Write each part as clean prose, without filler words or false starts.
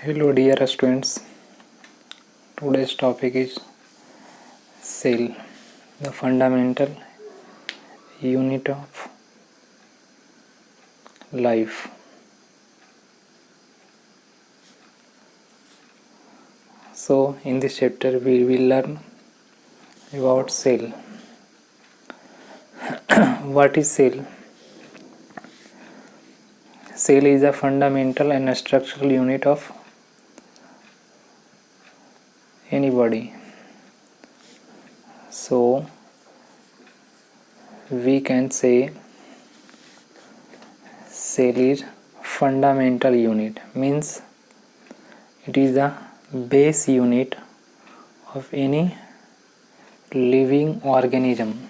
Hello dear students, today's topic is cell, the fundamental unit of life. So in this chapter we will learn about cell. What is cell? Cell is a fundamental and structural unit of any body. So we can say cell is fundamental unit, means it is the base unit of any living organism.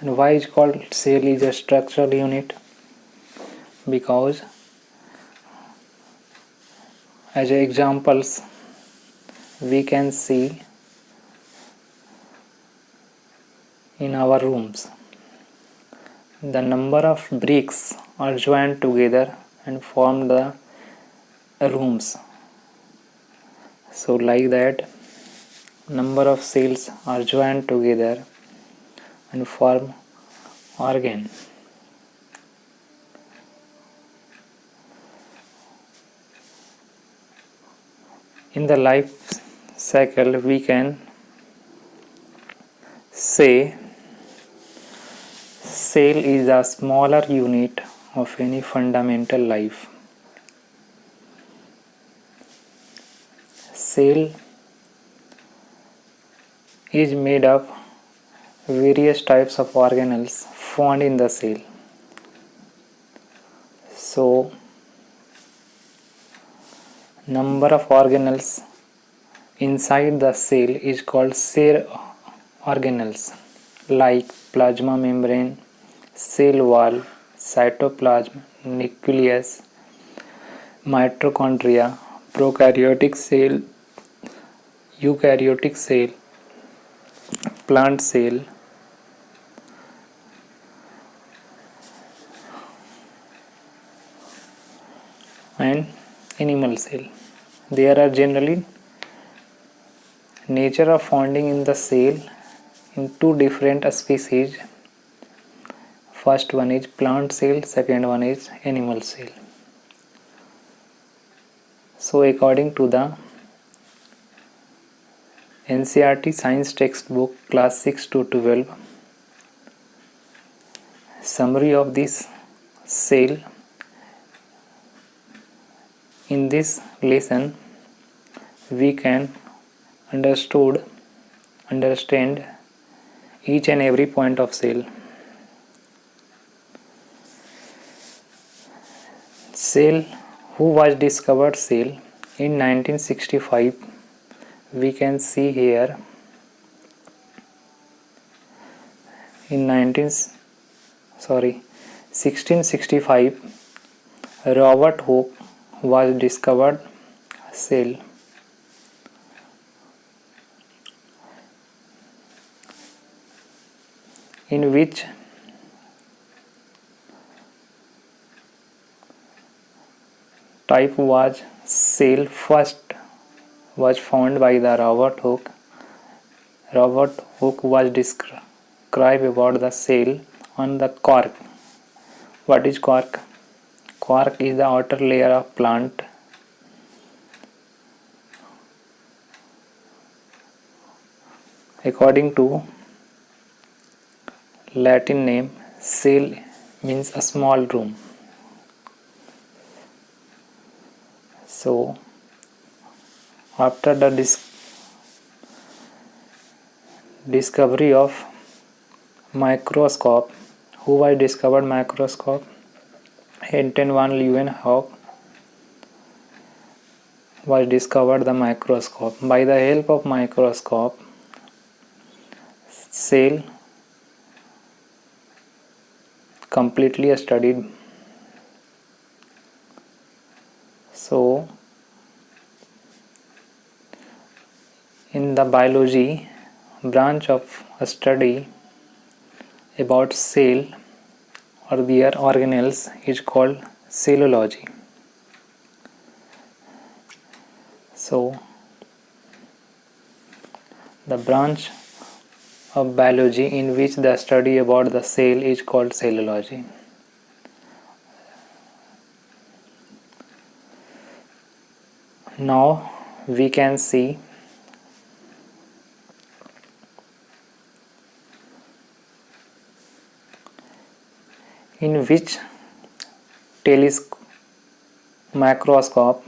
And why is called cell is a structural unit? Because as examples we can see in our rooms, the number of bricks are joined together and form the rooms. So like that, number of cells are joined together and form organ. In the life cycle we can say cell is a smaller unit of any fundamental life. Cell is made of various types of organelles found in the cell. So number of organelles inside the cell is called cell organelles, like plasma membrane, cell wall, cytoplasm, nucleus, mitochondria, prokaryotic cell, eukaryotic cell, plant cell, and animal cell. There are generally nature of founding in the cell in two different species. First one is plant cell, second one is animal cell. So according to the NCERT science textbook class 6 to 12, summary of this cell, in this lesson we can understand each and every point of cell. Cell, who was discovered cell in 1965, we can see here. In 1665, Robert Hooke was discovered cell. In which type was cell first was found by the Robert Hooke. Robert Hooke was described about the cell on the cork. What is cork? Cork is the outer layer of plant. According to Latin name, cell means a small room. So after the discovery of microscope, who was discovered microscope? Anton van Leeuwenhoek was discovered the microscope. By the help of microscope, cell completely studied. So in the biology branch of study about cell or their organelles is called cellology. So the branch of biology in which the study about the cell is called cellology. Now we can see in which microscope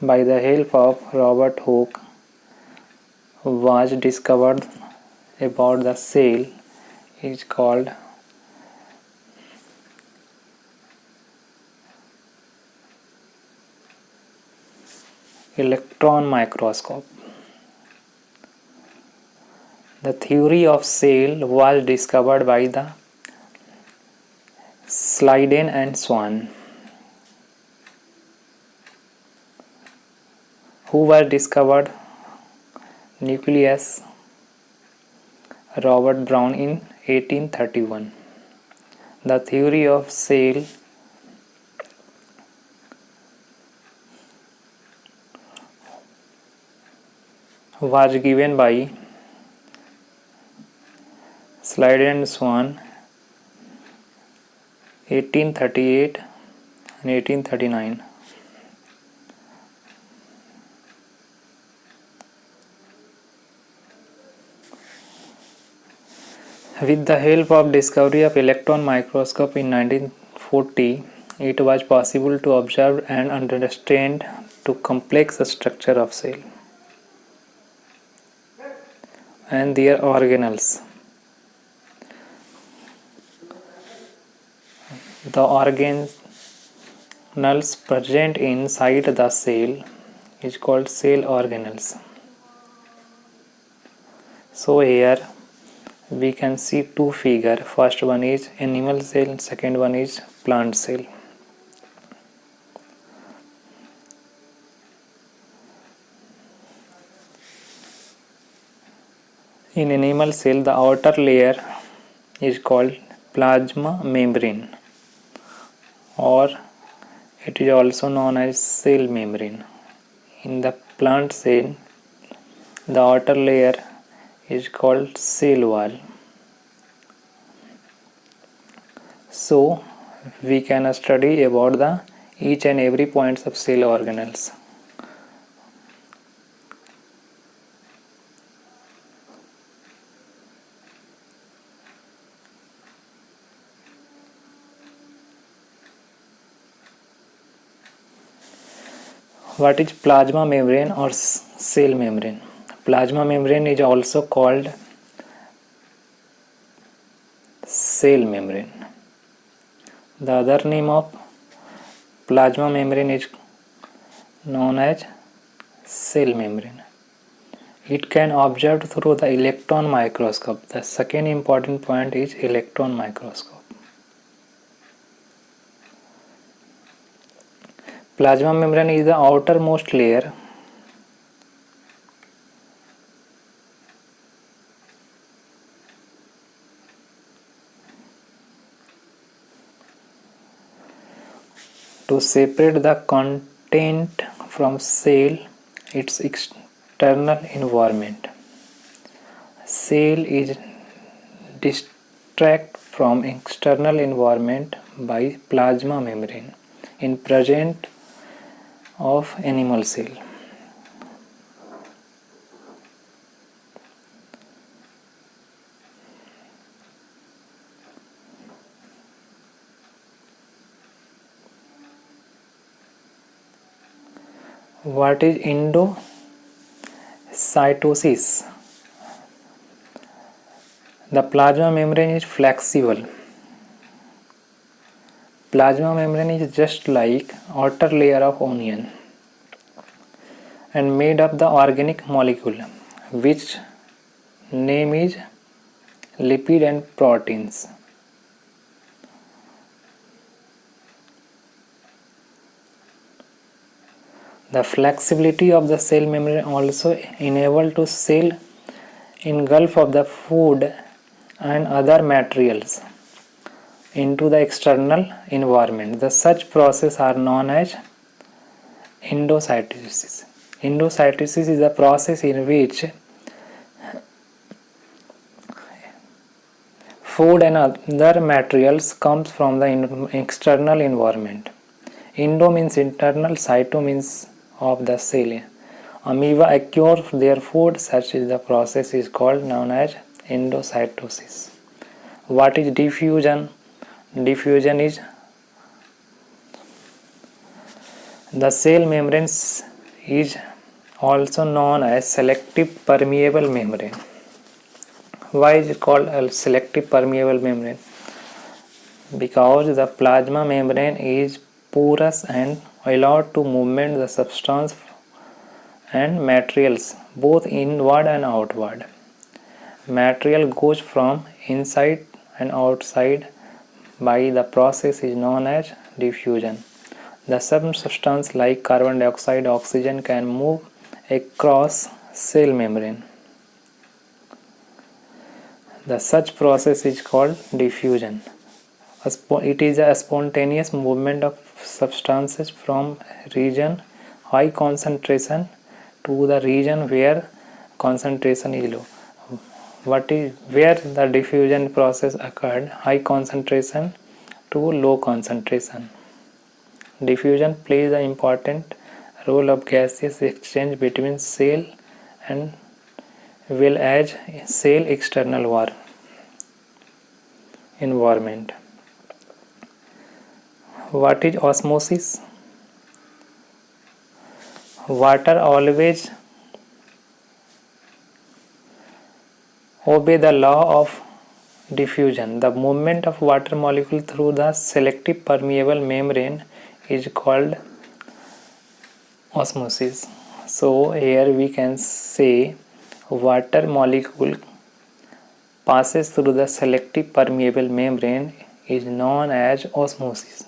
by the help of Robert Hooke was discovered about the cell is called electron microscope. The theory of cell was discovered by the Schleiden and Swan, who were discovered nucleus Robert Brown in 1831. The theory of cell was given by Schleiden and Swan 1838 and 1839. With the help of discovery of electron microscope in 1940, it was possible to observe and understand the complex structure of cell and their organelles. The organelles present inside the cell is called cell organelles. So here we can see two figures. First one is animal cell, second one is plant cell. In animal cell, the outer layer is called plasma membrane, or it is also known as cell membrane. In the plant cell, the outer layer is called cell wall. So we can study about the each and every points of cell organelles. What is plasma membrane or cell membrane? Plasma membrane is also called cell membrane. The other name of plasma membrane is known as cell membrane. It can observed through the electron microscope. The second important point is electron microscope. Plasma membrane is the outermost layer to separate the content from cell its external environment. Cell is distinct from external environment by plasma membrane in presence of animal cell. What is endocytosis? The plasma membrane is flexible. Plasma membrane is just like outer layer of onion and made of the organic molecule, which name is lipid and proteins. The flexibility of the cell membrane also enable to cell engulf of the food and other materials into the external environment. The such process are known as Endocytosis. Endocytosis is a process in which food and other materials comes from the external environment. Endo means internal, cyto means of the cell. Amoeba acquire their food, such as the process is called known as endocytosis. What is diffusion? Diffusion is the cell membranes is also known as selective permeable membrane. Why is it called a selective permeable membrane? Because the plasma membrane is porous and allowed to movement the substance and materials both inward and outward. Material goes from inside and outside by the process is known as diffusion. Some substance like carbon dioxide, oxygen can move across cell membrane. Such process is called diffusion. It is a spontaneous movement of substances from region high concentration to the region where concentration is low. Where the diffusion process occurred? High concentration to low concentration. Diffusion plays an important role of gaseous exchange between cell and well as cell external environment. What is osmosis? Water always obey the law of diffusion. The movement of water molecule through the selective permeable membrane is called osmosis. So here we can say water molecule passes through the selective permeable membrane is known as osmosis.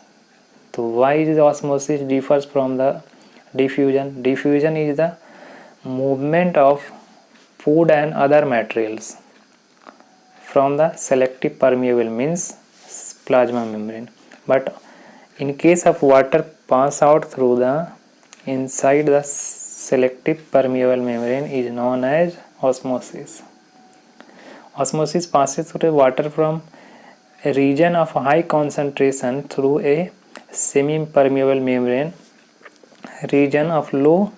So why is osmosis differs from the diffusion? Diffusion is the movement of food and other materials from the selective permeable means plasma membrane. But in case of water pass out through the inside the selective permeable membrane is known as osmosis. Osmosis passes through water from a region of high concentration through a semi-permeable membrane region of low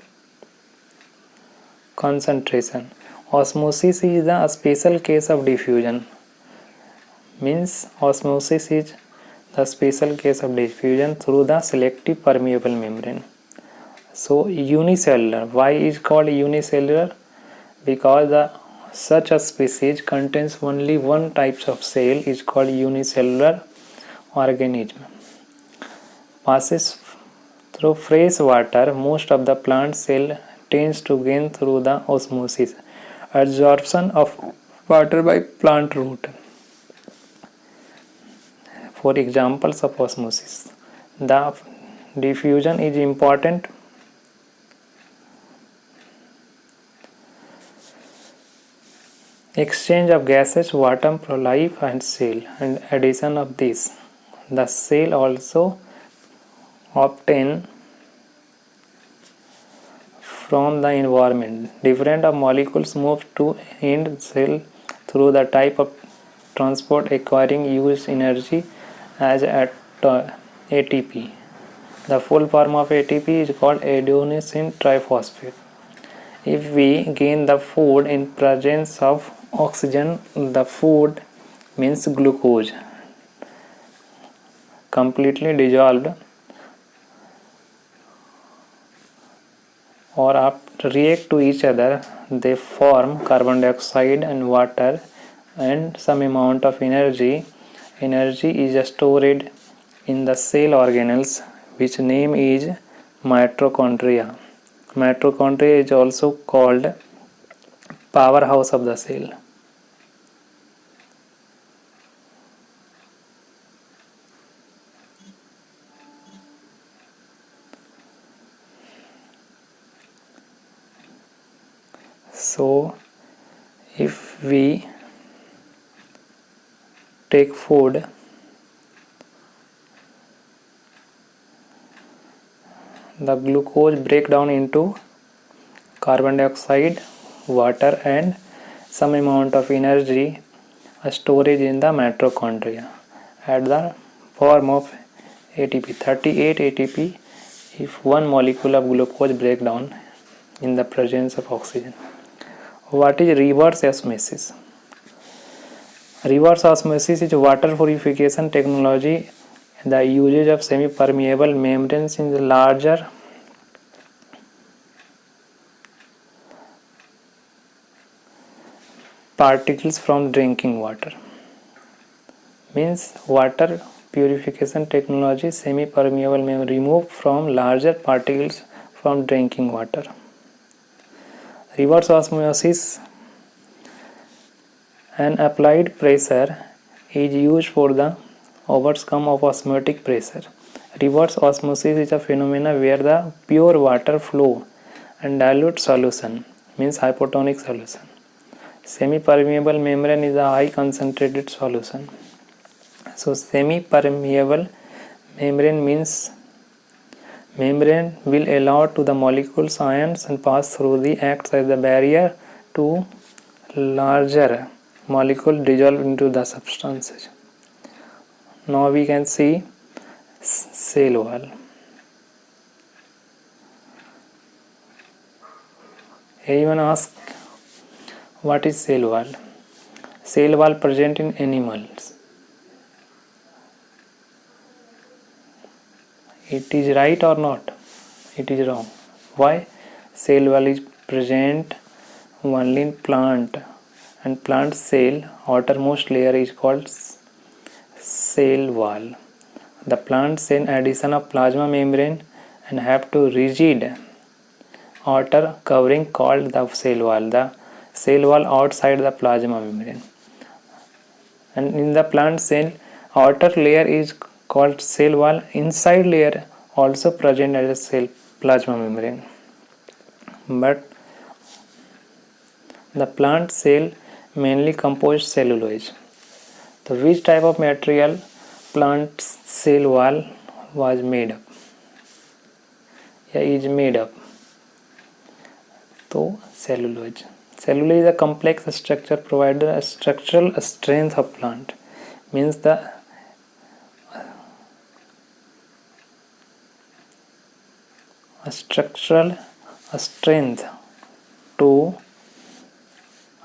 concentration. Osmosis is the special case of diffusion. Means osmosis is the special case of diffusion through the selective permeable membrane. So unicellular. Why is called unicellular? Because such a species contains only one type of cell is called unicellular organism. Passes through fresh water. Most of the plant cell tends to gain through the osmosis. Absorption of water by plant root. For examples of osmosis, the diffusion is important. Exchange of gases, water for life and cell, and addition of this. The cell also obtain from the environment. Different molecules move to end cell through the type of transport acquiring used energy as ATP. The full form of ATP is called adenosine triphosphate. If we gain the food in presence of oxygen, the food means glucose completely dissolved or after react to each other, they form carbon dioxide and water and some amount of energy. Energy is stored in the cell organelles, which name is mitochondria. Mitochondria is also called powerhouse of the cell. So if we take food, The glucose break down into carbon dioxide, water and some amount of energy storage in the mitochondria at the form of ATP, 38 ATP if one molecule of glucose break down in the presence of oxygen. What is reverse osmosis? Reverse osmosis is water purification technology. The usage of semi-permeable membranes in the larger particles from drinking water. Means water purification technology, semi-permeable membrane removed from larger particles from drinking water. Reverse osmosis, an applied pressure is used for the overcome of osmotic pressure. Reverse osmosis is a phenomenon where the pure water flow and dilute solution, means hypotonic solution. Semi-permeable membrane is a high concentrated solution. So semi-permeable membrane means membrane will allow to the molecules ions and pass through the acts as the barrier to larger molecule dissolve into the substances. Now we can see cell wall. Anyone ask what is cell wall? Cell wall present in animals. It is right or not? It is wrong. Why? Cell wall is present only in plant, and plant cell outermost layer is called cell wall. The plant cell addition of plasma membrane and have to rigid outer covering called the cell wall. The cell wall outside the plasma membrane. And in the plant cell, outer layer is called cell wall. Inside layer also present as a cell plasma membrane. But the plant cell mainly composed cellulose. So which type of material plant cell wall was made up? Is made up. So cellulose. Cellulose is a complex structure provided a structural strength of plant. Means the structural strength to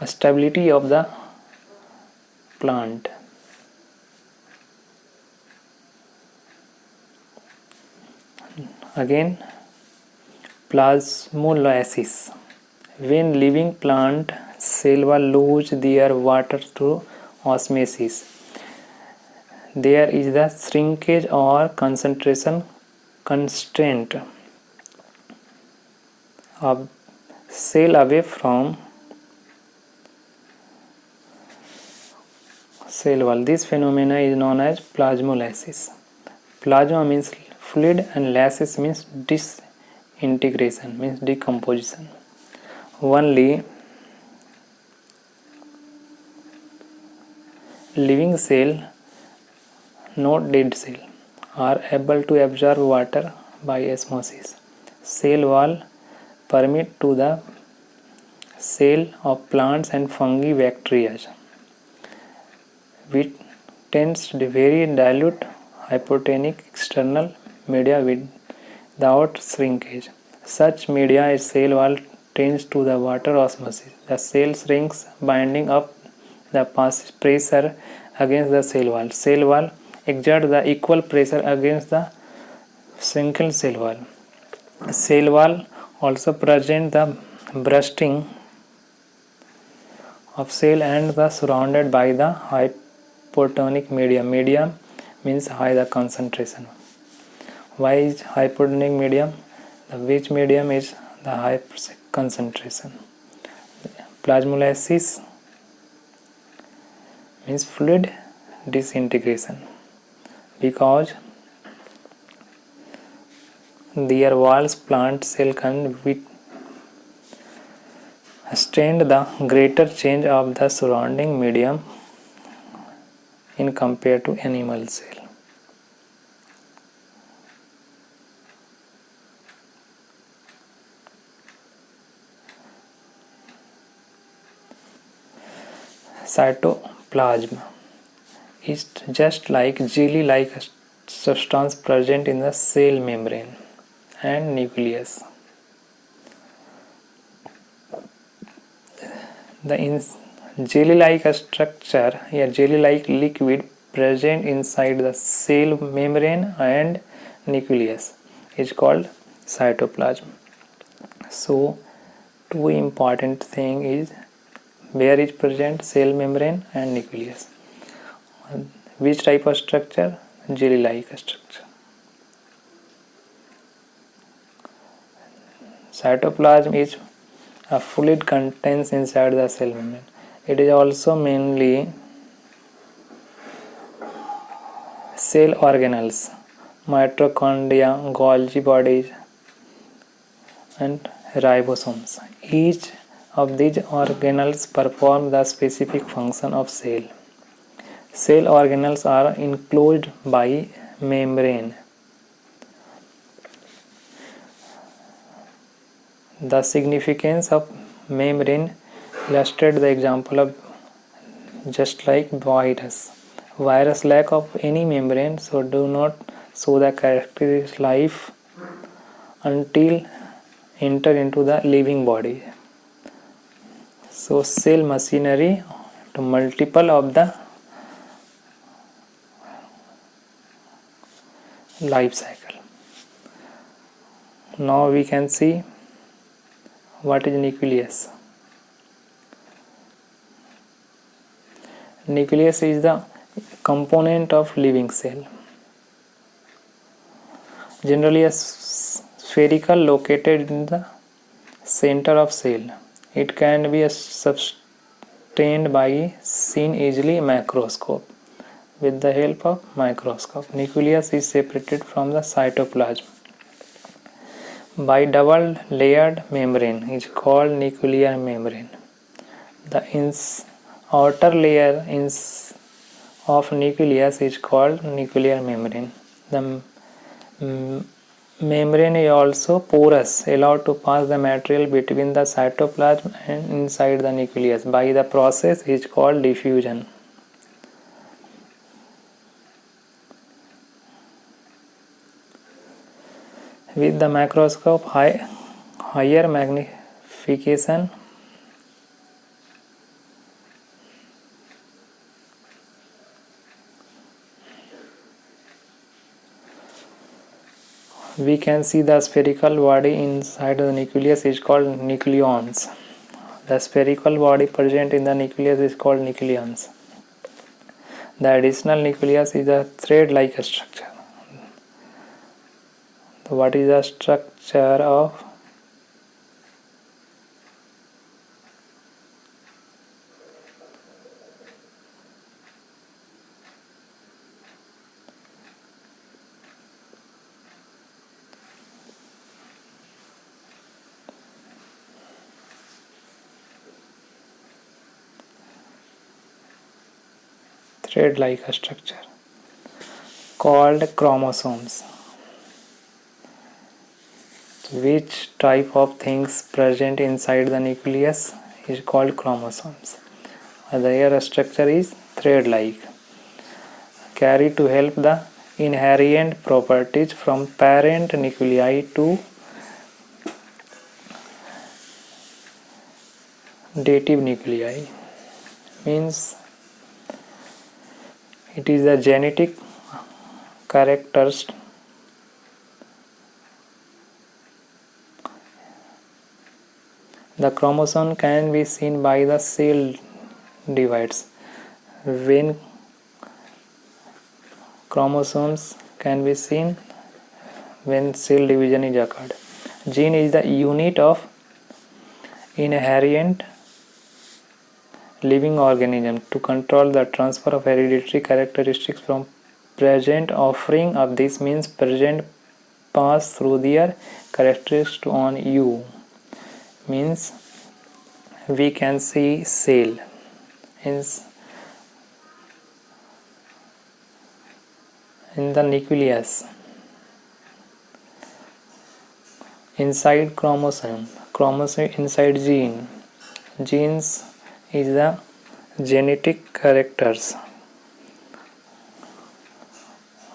stability of the plant. Again, plasmolysis. When living plant cell wall lose their water through osmosis, there is the shrinkage or concentration constraint of cell away from cell wall. This phenomena is known as plasmolysis. Plasma means fluid and lysis means disintegration, means decomposition. Only living cell, not dead cell, are able to absorb water by osmosis. Cell wall permit to the cell of plants and fungi bacteria, which tends to very dilute hypotonic external media without shrinkage. Such media as cell wall tends to the water osmosis. The cell shrinks, binding up the pressure against the cell wall. Cell wall exert the equal pressure against the shrinking cell wall. Cell wall also present the bursting of cell and the surrounded by the hypotonic medium. Medium means high the concentration. Why is hypotonic medium? The which medium is the high concentration. Plasmolysis means fluid disintegration, because their walls plant cell can withstand the greater change of the surrounding medium in compared to animal cell. cytoplasm is just like jelly-like substance present in the cell membrane and nucleus. The jelly-like structure, a jelly-like liquid present inside the cell membrane and nucleus is called cytoplasm. So, two important thing is where is present cell membrane and nucleus. Which type of structure? Jelly-like structure. Cytoplasm is a fluid contains inside the cell membrane. It is also mainly cell organelles, mitochondria, Golgi bodies, and ribosomes. Each of these organelles perform the specific function of cell. Cell organelles are enclosed by membrane. The significance of membrane illustrates the example of just like virus. Virus lack of any membrane, so do not show the characteristic life until enter into the living body. So cell machinery to multiple of the life cycle. Now we can see what is nucleus. Nucleus is the component of living cell. Generally a spherical located in the center of cell. It can be sustained by seen easily microscope. With the help of microscope, nucleus is separated from the cytoplasm by double layered membrane is called nuclear membrane. The outer layer of nucleus is called nuclear membrane. The membrane is also porous, allowed to pass the material between the cytoplasm and inside the nucleus by the process is called diffusion. With the microscope higher magnification, we can see the spherical body inside the nucleus is called nucleons. The spherical body present in the nucleus is called nucleons. The additional nucleus is a thread-like structure. So what is the structure of thread-like structure called chromosomes? Which type of things present inside the nucleus is called chromosomes. Their structure is thread-like, carried to help the inherent properties from parent nuclei to dative nuclei. Means it is the genetic characteristic The chromosome can be seen by the cell divides. When chromosomes can be seen when cell division is occurred. Gene is the unit of inherent living organism to control the transfer of hereditary characteristics from present offering of this means present pass through their characteristics on you. Means we can see cell in the nucleus inside chromosome inside genes is the genetic characters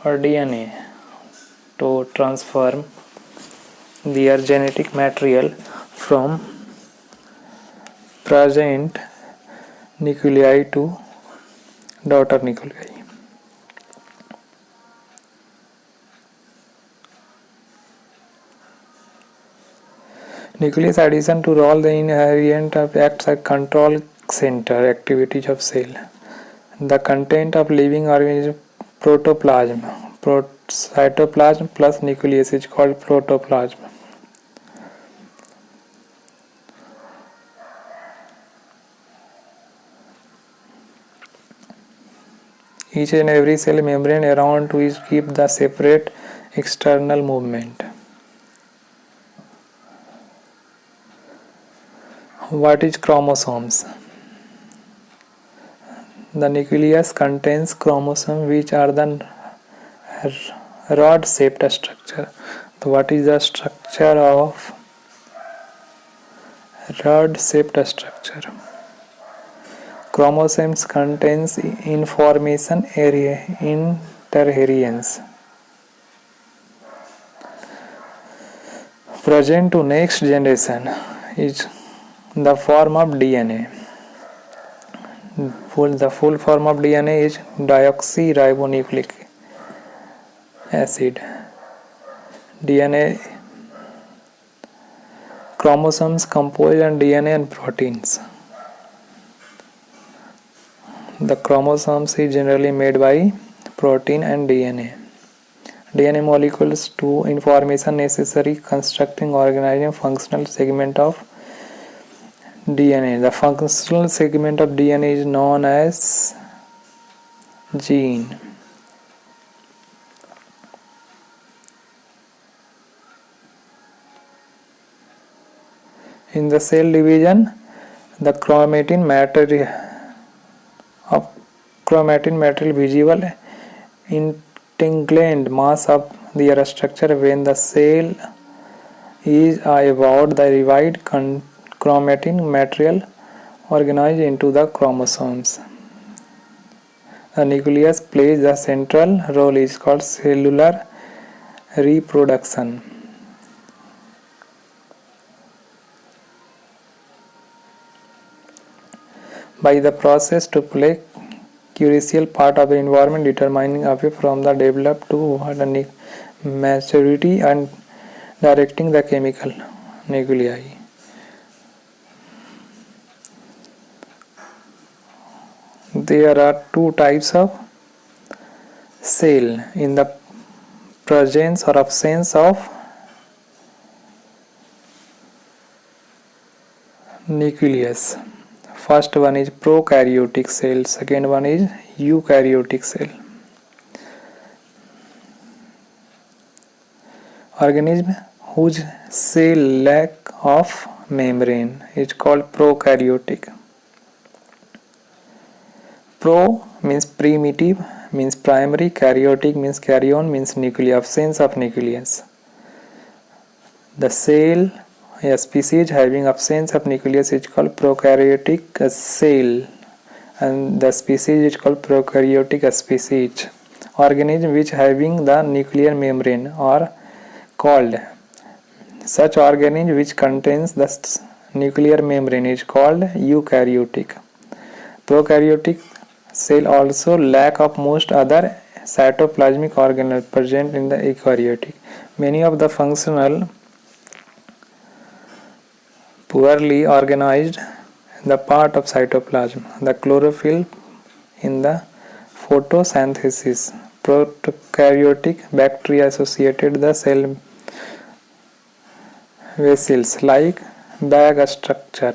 or DNA to transform their genetic material from present nuclei to daughter nuclei. Nucleus addition to roll the inherent of acts as control center activities of cell. The content of living organism protoplasm. Cytoplasm plus nucleus is called protoplasm. Each and every cell membrane around which keep the separate external movement. What is chromosomes? The nucleus contains chromosomes which are the rod-shaped structure. So what is the structure of rod-shaped structure? Chromosomes contains information interherience present to next generation is the form of DNA. The full form of DNA is deoxyribonucleic acid. DNA chromosomes compose of DNA and proteins. The chromosomes is generally made by protein and DNA. DNA molecules to information necessary constructing organizing functional segment of DNA. The functional segment of DNA is known as gene. In the cell division, the chromatin material visible entangled mass of their structure when the cell is about the divided chromatin material organized into the chromosomes. The nucleus plays the central role is called cellular reproduction. By the process to play crucial part of the environment determining away from the developed to maturity and directing the chemical nuclei. There are two types of cell in the presence or absence of nucleus. First one is prokaryotic cell, second one is eukaryotic cell. Organism whose cell lack of membrane is called prokaryotic. Pro means primitive, means primary, karyotic means karyon, means nucleus, absence of nucleus. The cell, a species having absence of nucleus is called prokaryotic cell, and the species is called prokaryotic species. Organism which having the nuclear membrane are called, such organism which contains the nuclear membrane is called eukaryotic. Prokaryotic cell also lack of most other cytoplasmic organelles present in the eukaryotic. Many of the functional poorly organized the part of cytoplasm, the chlorophyll in the photosynthesis. Prokaryotic bacteria associated the cell vessels like bag structure,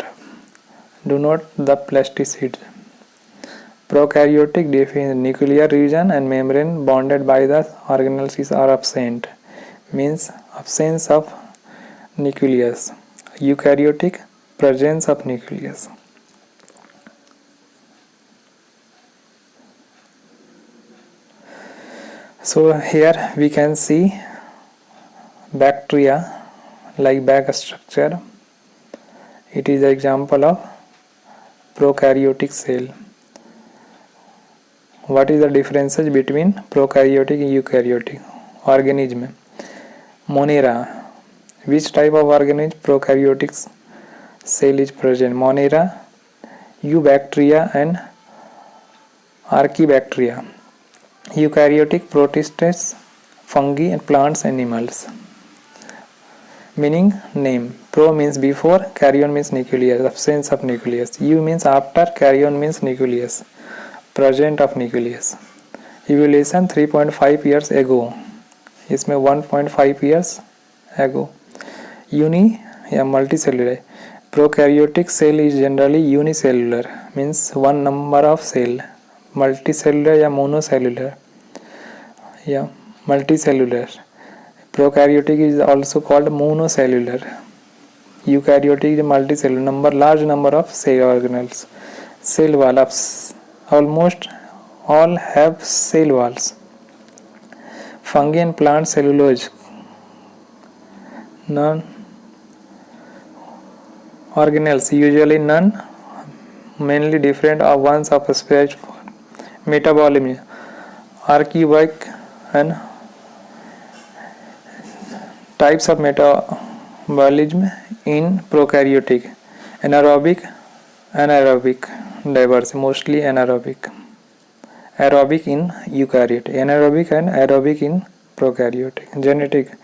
do not the plasticids. Prokaryotic nuclear region and membrane bonded by the organelles are absent, means absence of nucleus. Eukaryotic, presence of nucleus. So here we can see bacteria like bag structure. It is an example of prokaryotic cell. What is the differences between prokaryotic and eukaryotic organism? Monera. Which type of organism prokaryotic cell is present? Monera, Eubacteria and Archaebacteria. Eukaryotic protists, fungi and plants, animals. Meaning name. Pro means before, karyon means nucleus, absence of nucleus. Eu means after, karyon means nucleus, present of nucleus. Evolution 3.5 years ago. इसमें 1.5 years ago. Uni या multicellular. Prokaryotic cell is generally unicellular, means one number of cell. Multicellular या monocellular या multicellular. Prokaryotic is also called monocellular. Eukaryotic is multicellular, large number of cell organelles. Cell walls. Almost all have cell walls. Fungi and plant cellulose. None. Organelles usually none, mainly different of ones of species. Metabolism. Archaic and types of metabolism in prokaryotic: anaerobic, anaerobic, diverse, mostly anaerobic. Aerobic in eukaryotic, anaerobic and aerobic in prokaryotic. Genetic: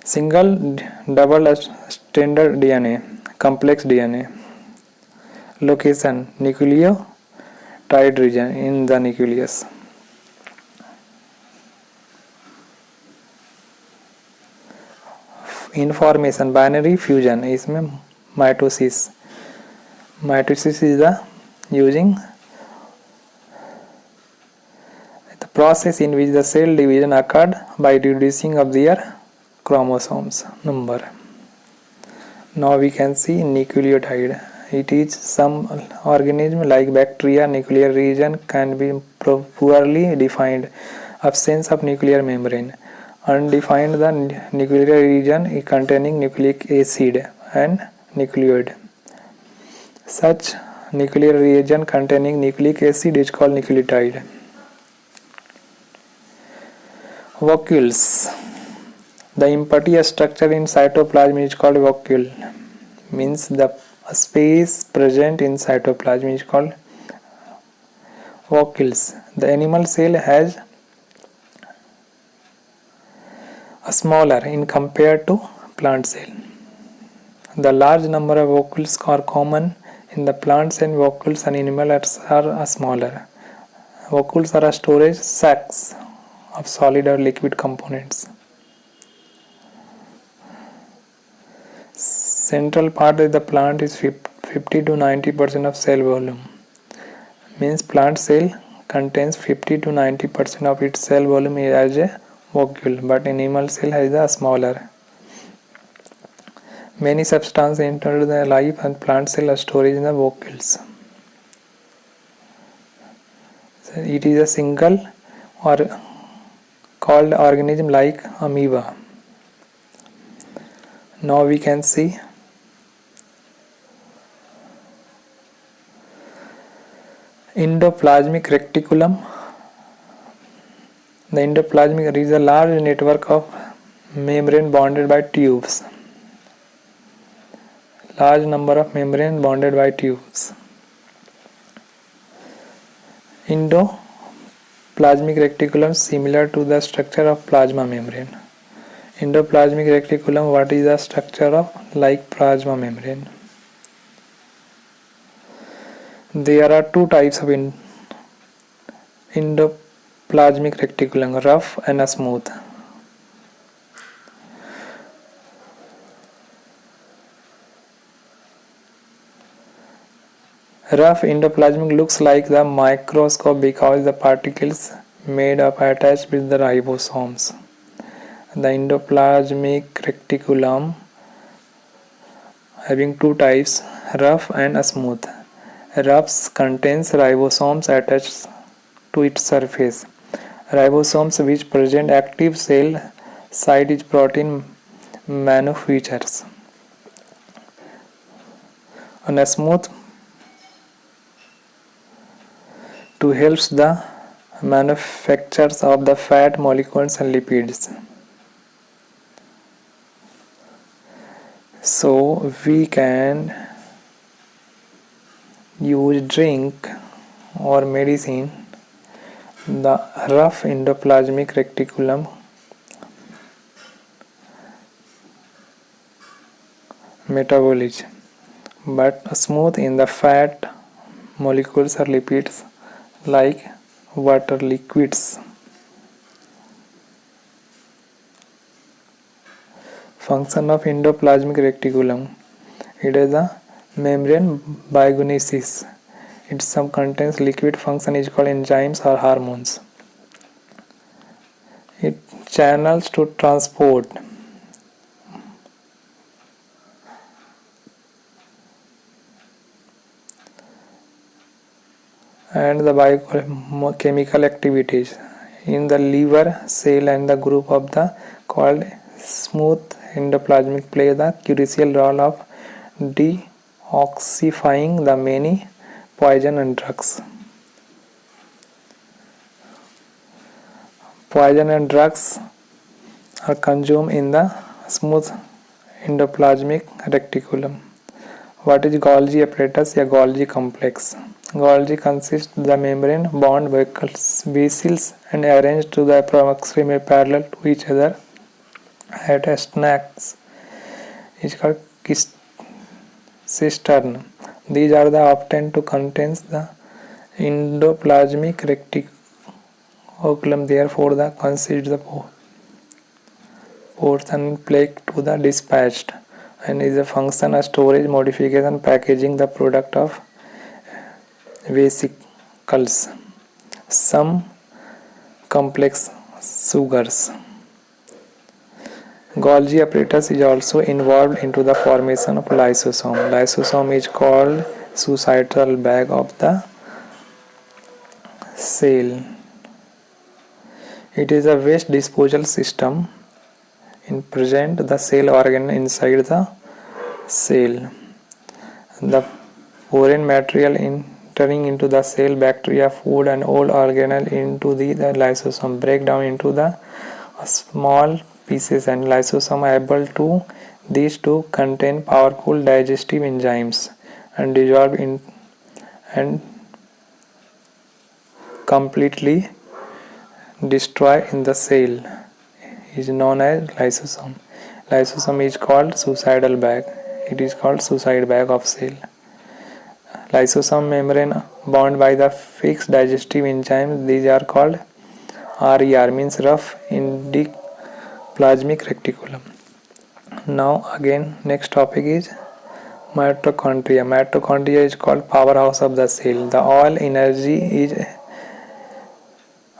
single, double stranded DNA, complex DNA. Location: nucleotide region in the nucleus. Information: binary fusion. इसमें mitosis. Mitosis is the using the process in which the cell division occurred by reducing of their chromosomes number. Now we can see nucleotide. It is some organism like bacteria. Nuclear region can be poorly defined. Absence of nuclear membrane. Undefined the nuclear region containing nucleic acid and nucleoid. Such nuclear region containing nucleic acid is called nucleotide. Vacuoles. The empty structure in cytoplasm is called vacuole. Means the space present in cytoplasm is called vacuoles. The animal cell has smaller in compared to plant cell. The large number of vacuoles are common in the plants, and vacuoles in animals are smaller. Vacuoles are storage sacs of solid or liquid components. Central part of the plant is 50 to 90% of cell volume. Means plant cell contains 50 to 90% of its cell volume as a vacuole, but animal cell has a smaller. Many substances enter the life and plant cell storage in the vacuoles. So it is a single or called organism like amoeba. Now we can see endoplasmic reticulum. The endoplasmic is a large network of membrane bonded by tubes. Large number of membrane bonded by tubes. Endoplasmic reticulum similar to the structure of plasma membrane. Endoplasmic reticulum, what is the structure of like plasma membrane? There are two types of endoplasmic reticulum, rough and smooth. Rough endoplasmic looks like the microscope because the particles made up attached with the ribosomes. The endoplasmic reticulum having two types, rough and smooth. Rough contains ribosomes attached to its surface. Ribosomes which present active cell site is protein manufacturers. And smooth to helps the manufactures of the fat molecules and lipids. So we can use drink or medicine the rough endoplasmic reticulum metabolism, but smooth in the fat molecules or lipids like water liquids. Function of endoplasmic reticulum. It is a membrane biogenesis. Its sum contains liquid. Function is called enzymes or hormones. It channels to transport and the biochemical activities in the liver cell and the group of the called smooth endoplasmic play the crucial role of detoxifying the many poison and drugs. Poison and drugs are consumed in the smooth endoplasmic reticulum. What is Golgi apparatus? A Golgi complex. Golgi consists of the membrane bound vessels and arranged to the approximately parallel to each other at a snacks. Is called cistern. These are the often to contains the endoplasmic reticulum. Therefore, the consist the ports and plaque to the dispatched and is a function of storage, modification, packaging the product of vesicles, some complex sugars. Golgi apparatus is also involved into the formation of lysosome. Lysosome is called suicidal bag of the cell. It is a waste disposal system in present the cell organ inside the cell. The foreign material entering into the cell, bacteria, food and old organelle into the lysosome break down into the small pieces and lysosome are able to these to contain powerful digestive enzymes and dissolve in and completely destroy in the cell is known as lysosome. Lysosome is called suicidal bag. It is called suicide bag of cell. Lysosome membrane bound by the fixed digestive enzymes. These are called RER means rough endoplasmic reticulum. Now again next topic is mitochondria. Mitochondria is called powerhouse of the cell. The all energy is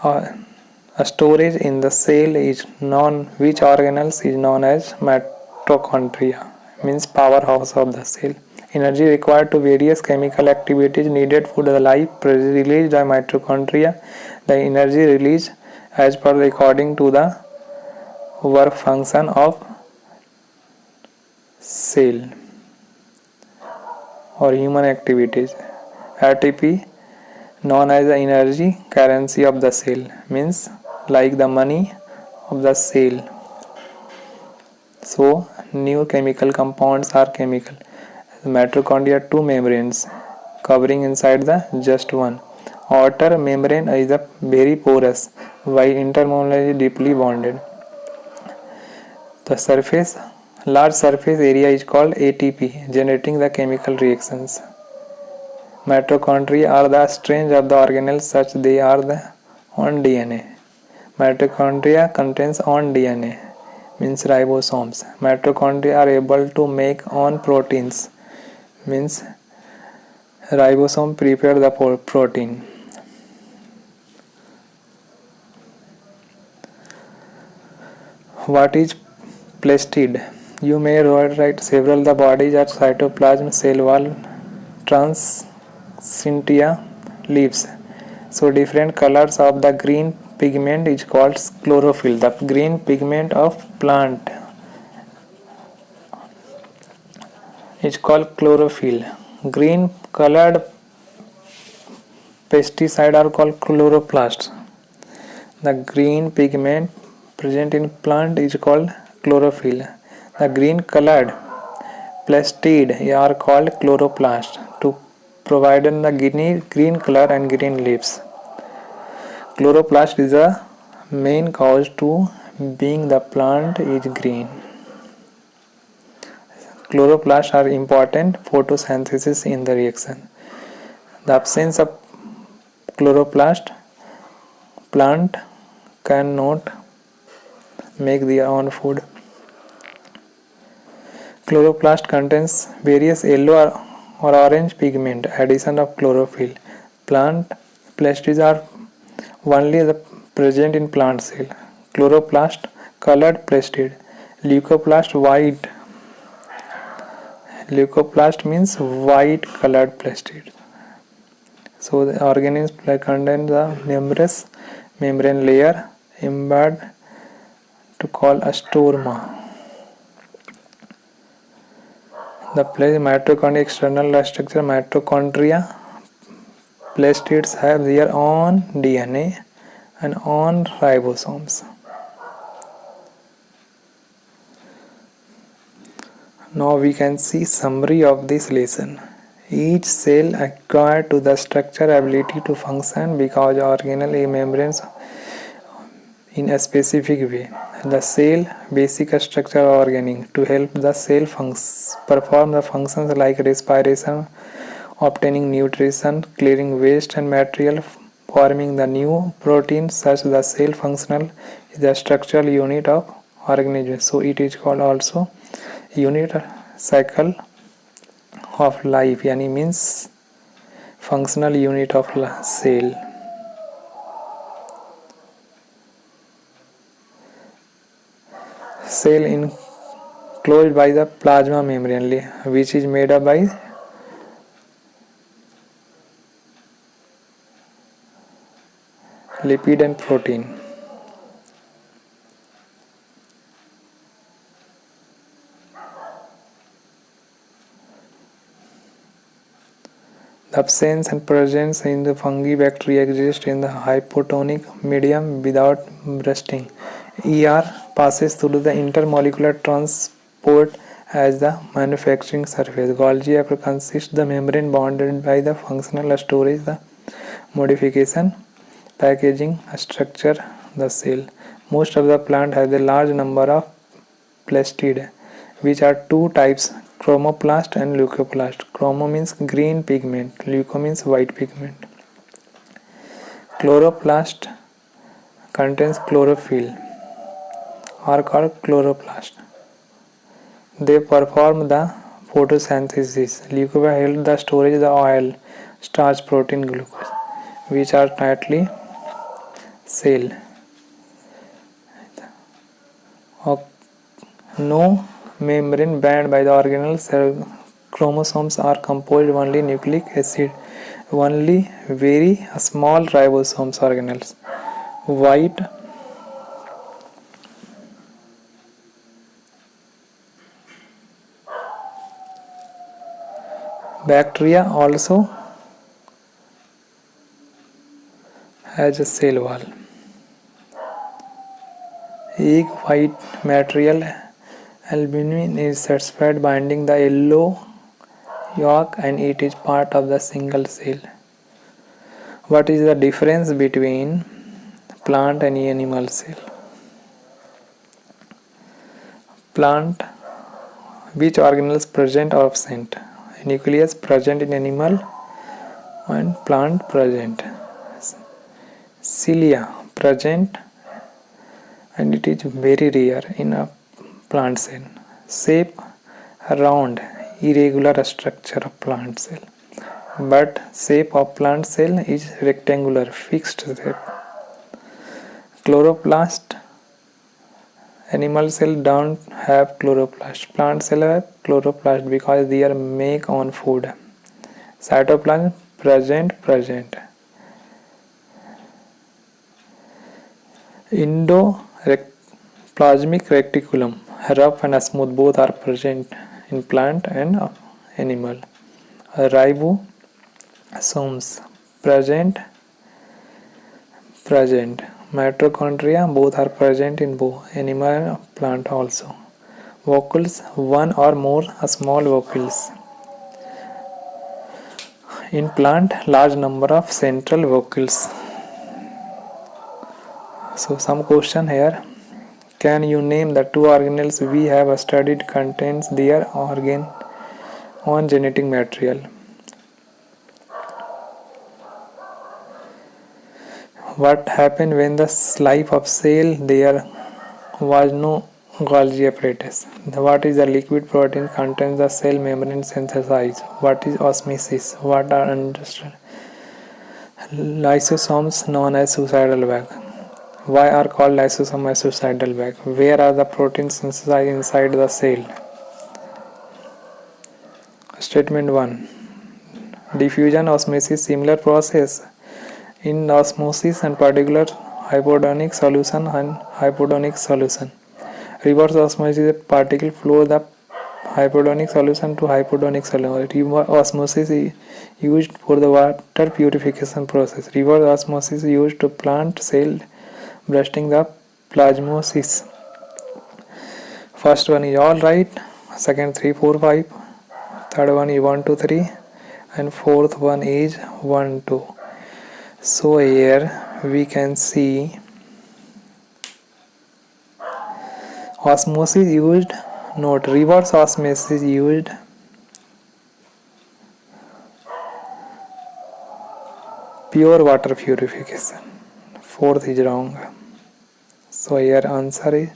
a storage in the cell is known which organelles is known as mitochondria means powerhouse of the cell. Energy required to various chemical activities needed for the life released by mitochondria. The energy released as per according to the work function of cell or human activities. ATP known as the energy currency of the cell means like the money of the cell. So new chemical compounds are chemical. The mitochondria two membranes covering inside the just one. Outer membrane is a very porous while intermolecular is deeply bonded. The large surface area is called ATP generating the chemical reactions. Mitochondria are the strange of the organelles such they are the on DNA. Mitochondria contains on DNA means ribosomes. Mitochondria are able to make on proteins means ribosome prepare the protein. What is plastid? You may write several the bodies are cytoplasm, cell wall, transcentia, leaves. So different colors of the green pigment is called chlorophyll. The green pigment of plant is called chlorophyll. Green colored pesticide are called chloroplasts. The green pigment present in plant is called chlorophyll. The green colored plastid are called chloroplast to provide the green color and green leaves. Chloroplast is the main cause to being the plant is green. Chloroplasts are important photosynthesis in the reaction. The absence of chloroplast, plant cannot make their own food. Chloroplast contains various yellow or orange pigment, addition of chlorophyll. Plant plastids are only present in plant cell. Chloroplast colored plastid. Leucoplast white. Leucoplast means white colored plastid. So the organism contains the membranous membrane layer embedded to call a stroma. The mitochondria external structure mitochondria plastids have their own DNA and own ribosomes. Now we can see summary of this lesson. Each cell acquired to the structure ability to function because organelle membranes in a specific way. The cell basic structure organic to help the cell perform the functions like respiration, obtaining nutrition, clearing waste and material, forming the new protein. Such the cell functional is the structural unit of organism. So it is called also unit cycle of life, yani means functional unit of cell. Cell enclosed by the plasma membrane, which is made up by lipid and protein. The absence and presence in the fungi bacteria exist in the hypotonic medium without bursting. ER passes through the intermolecular transport as the manufacturing surface. Golgi consists the membrane bounded by the functional storage, the modification, packaging, structure, the cell. Most of the plant has a large number of plastid, which are two types, chromoplast and leucoplast. Chromo means green pigment, leuco means white pigment. Chloroplast contains chlorophyll are called chloroplast. They perform the photosynthesis. Leucoplast help the storage the oil, starch, protein, glucose, which are tightly cell. No membrane bound by the organelles. Chromosomes are composed only nucleic acid, only very small ribosomes organelles. White bacteria also has a cell wall. Egg white material albumin is satisfied binding the yellow yolk and it is part of the single cell. What is the difference between plant and animal cell? Plant, which organelles present or absent? Nucleus present in animal and plant present. Cilia present and it is very rare in a plant cell. Shape round, irregular structure of plant cell, but shape of plant cell is rectangular, fixed shape. Chloroplast, animal cell don't have chloroplast. Plant cell have chloroplast because they are make on food. Cytoplasm present. Endoplasmic reticulum, rough and smooth, both are present in plant and animal. Ribosomes present, Mitochondria, both are present in both animal and plant also. Vocals, one or more small vocals. In plant, large number of central vocals. So some question here. Can you name the two organelles we have studied contains their organ on genetic material? What happened when the life of cell there was no Golgi apparatus? What is the liquid protein contains the cell membrane synthesized? What is osmosis? What are understood? Lysosomes known as suicidal bag. Why are called lysosomes as suicidal bag? Where are the proteins synthesized inside the cell? Statement 1. Diffusion osmosis similar process. In osmosis and particular hypodonic solution and hypodonic solution. Reverse osmosis is a particle flow the hypodonic solution to hypodonic solution. Reverse osmosis is used for the water purification process. Reverse osmosis is used to plant cell bursting the plasmosis. First one is all right. Second 3, 4, 5. Third one is 1, 2, 3. And fourth one is 1, 2. So here we can see osmosis used, note reverse osmosis used, pure water purification. Fourth is wrong. So here answer is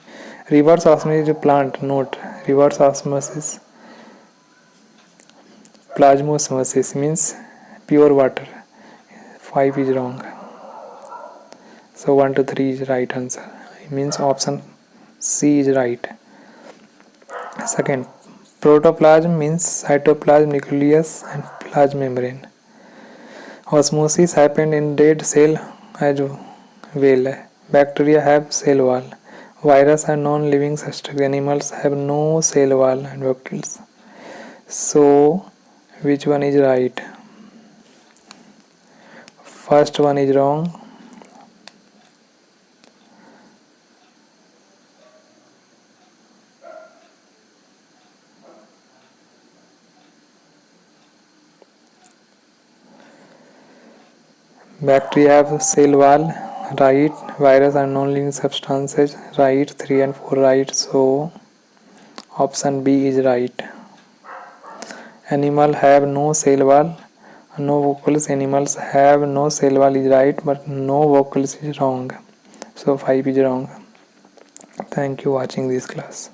reverse osmosis is plant, note reverse osmosis. Plasmosmosis means pure water. 5 is wrong. So 1, 2, 3 is right answer. It means option C is right. Second, protoplasm means cytoplasm, nucleus and plasma membrane. Osmosis happened in dead cell as well. Bacteria have cell wall. Virus are non-living structure. Animals have no cell wall and vocals. So which one is right? First one is wrong. Bacteria have cell wall, right. Virus are non-living substances, right. 3 and 4 right. So option B is right. Animal have no cell wall, no vocals. Animals have no cell wall is right, but no vocals is wrong. So 5 is wrong. Thank you for watching this class.